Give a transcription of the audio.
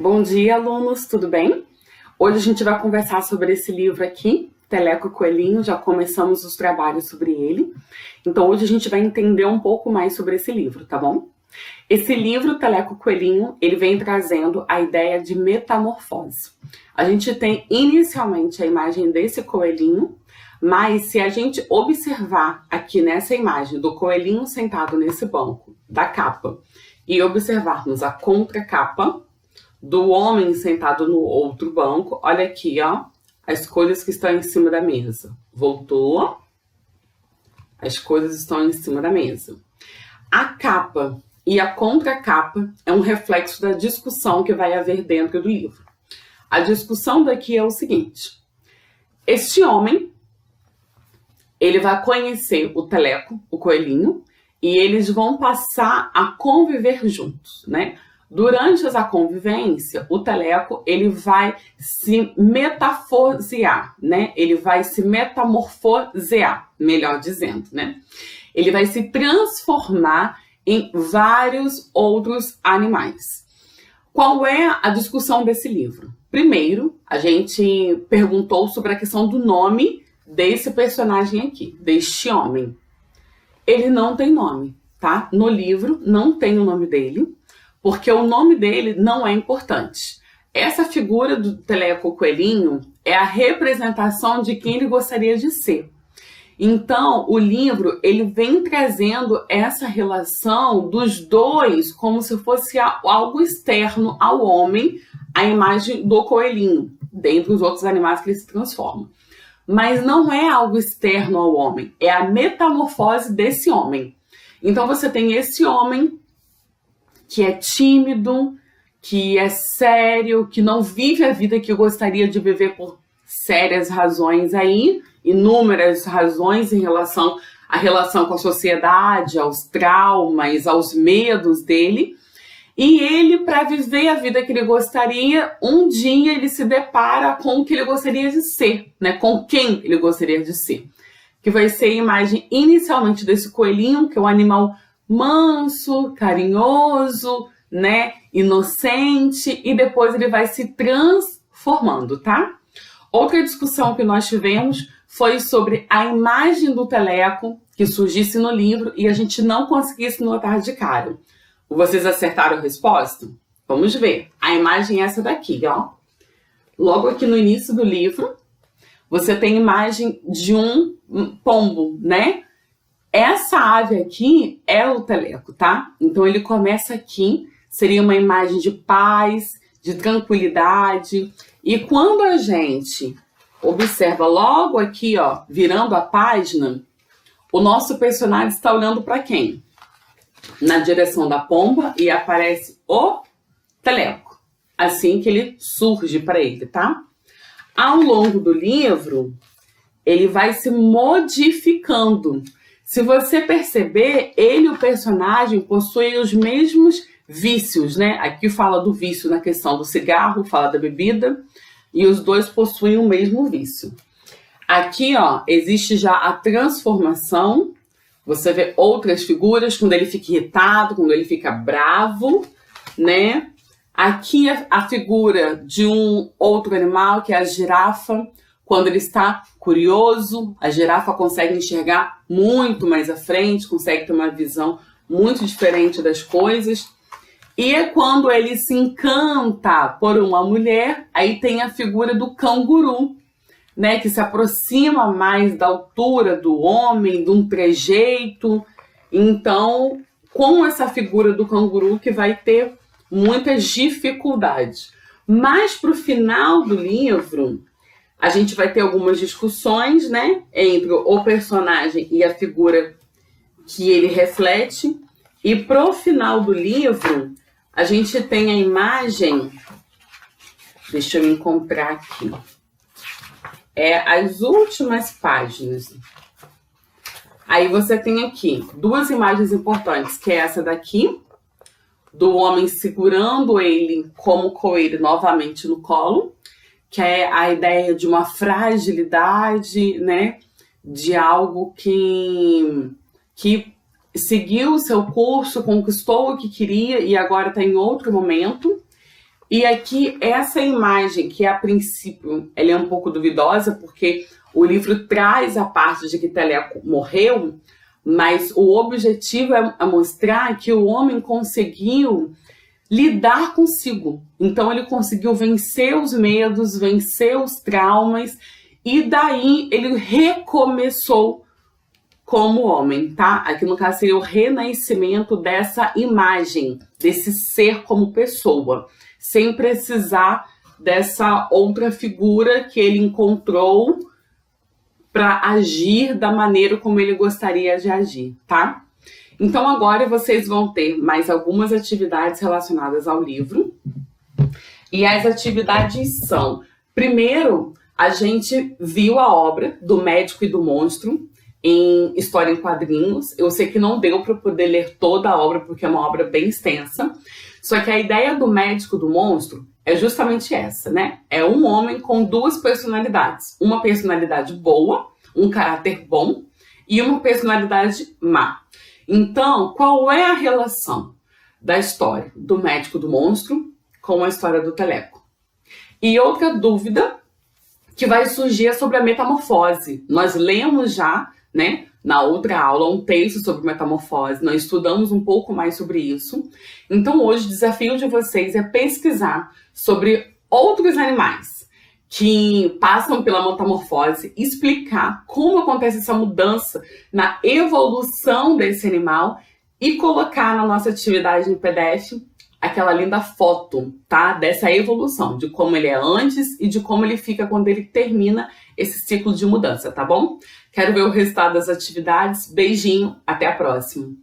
Bom dia, alunos, tudo bem? Hoje a gente vai conversar sobre esse livro aqui, Teleco Coelhinho, já começamos os trabalhos sobre ele. Então hoje a gente vai entender um pouco mais sobre esse livro, tá bom? Esse livro, Teleco Coelhinho, ele vem trazendo a ideia de metamorfose. A gente tem inicialmente a imagem desse coelhinho, mas se a gente observar aqui nessa imagem do coelhinho sentado nesse banco, da capa, e observarmos a contracapa do homem sentado no outro banco, olha aqui, ó, as coisas que estão em cima da mesa. Voltou, as coisas estão em cima da mesa. A capa e a contracapa é um reflexo da discussão que vai haver dentro do livro. A discussão daqui é o seguinte: este homem, ele vai conhecer o Teleco, o coelhinho, e eles vão passar a conviver juntos, né? Durante essa convivência, o Teleco, ele vai se metafosear, né? Ele vai se metamorfosear, melhor dizendo, né? Ele vai se transformar em vários outros animais. Qual é a discussão desse livro? Primeiro, a gente perguntou sobre a questão do nome desse personagem aqui, deste homem. Ele não tem nome, tá? No livro não tem o nome dele, porque o nome dele não é importante. Essa figura do Teleco Coelhinho é a representação de quem ele gostaria de ser. Então, o livro, ele vem trazendo essa relação dos dois como se fosse algo externo ao homem, a imagem do coelhinho, dentre os outros animais que ele se transforma. Mas não é algo externo ao homem, é a metamorfose desse homem. Então, você tem esse homem que é tímido, que é sério, que não vive a vida que gostaria de viver por sérias razões aí, inúmeras razões em relação à relação com a sociedade, aos traumas, aos medos dele. E ele, para viver a vida que ele gostaria, um dia ele se depara com o que ele gostaria de ser, né? Com quem ele gostaria de ser. Que vai ser a imagem inicialmente desse coelhinho, que é um animal manso, carinhoso, né, inocente, e depois ele vai se transformando, tá? Outra discussão que nós tivemos foi sobre a imagem do Teleco que surgisse no livro e a gente não conseguisse notar de cara. Vocês acertaram a resposta? Vamos ver. A imagem é essa daqui, ó. Logo aqui no início do livro, você tem a imagem de um pombo, né? Essa ave aqui é o Teleco, tá? Então ele começa aqui, seria uma imagem de paz, de tranquilidade. E quando a gente observa logo aqui, ó, virando a página, o nosso personagem está olhando para quem? Na direção da pomba e aparece o Teleco. Assim que ele surge para ele, tá? Ao longo do livro, ele vai se modificando. Se você perceber, ele, o personagem, possui os mesmos vícios, né? Aqui fala do vício na questão do cigarro, fala da bebida, e os dois possuem o mesmo vício. Aqui, ó, existe já a transformação. Você vê outras figuras, quando ele fica irritado, quando ele fica bravo, né? Aqui a figura de um outro animal, que é a girafa. Quando ele está curioso, a girafa consegue enxergar muito mais à frente, consegue ter uma visão muito diferente das coisas. E é quando ele se encanta por uma mulher, aí tem a figura do canguru, né, que se aproxima mais da altura do homem, de um trejeito. Então, com essa figura do canguru que vai ter muitas dificuldades. Mas para o final do livro, a gente vai ter algumas discussões, né, entre o personagem e a figura que ele reflete. E pro final do livro, a gente tem a imagem, deixa eu encontrar aqui, as últimas páginas. Aí você tem aqui duas imagens importantes, que é essa daqui, do homem segurando ele como coelho novamente no colo, que é a ideia de uma fragilidade, né, de algo que seguiu o seu curso, conquistou o que queria e agora está em outro momento. E aqui, essa imagem, que a princípio ela é um pouco duvidosa, porque o livro traz a parte de que Teleco morreu, mas o objetivo é mostrar que o homem conseguiu lidar consigo. Então ele conseguiu vencer os medos, vencer os traumas, e daí ele recomeçou como homem, tá? Aqui no caso seria o renascimento dessa imagem, desse ser como pessoa, sem precisar dessa outra figura que ele encontrou para agir da maneira como ele gostaria de agir, tá? Então agora vocês vão ter mais algumas atividades relacionadas ao livro. E as atividades são: primeiro, a gente viu a obra do Médico e do Monstro em História em Quadrinhos. Eu sei que não deu para poder ler toda a obra, porque é uma obra bem extensa. Só que a ideia do Médico e do Monstro é justamente essa, né? É um homem com duas personalidades. Uma personalidade boa, um caráter bom, e uma personalidade má. Então, qual é a relação da história do Médico e do Monstro com a história do Teleco? E outra dúvida que vai surgir é sobre a metamorfose. Nós lemos já, né, na outra aula, um texto sobre metamorfose. Nós estudamos um pouco mais sobre isso. Então, hoje, o desafio de vocês é pesquisar sobre outros animais que passam pela metamorfose, explicar como acontece essa mudança na evolução desse animal e colocar na nossa atividade em PDF aquela linda foto, tá? Dessa evolução, de como ele é antes e de como ele fica quando ele termina esse ciclo de mudança, tá bom? Quero ver o resultado das atividades. Beijinho, até a próxima!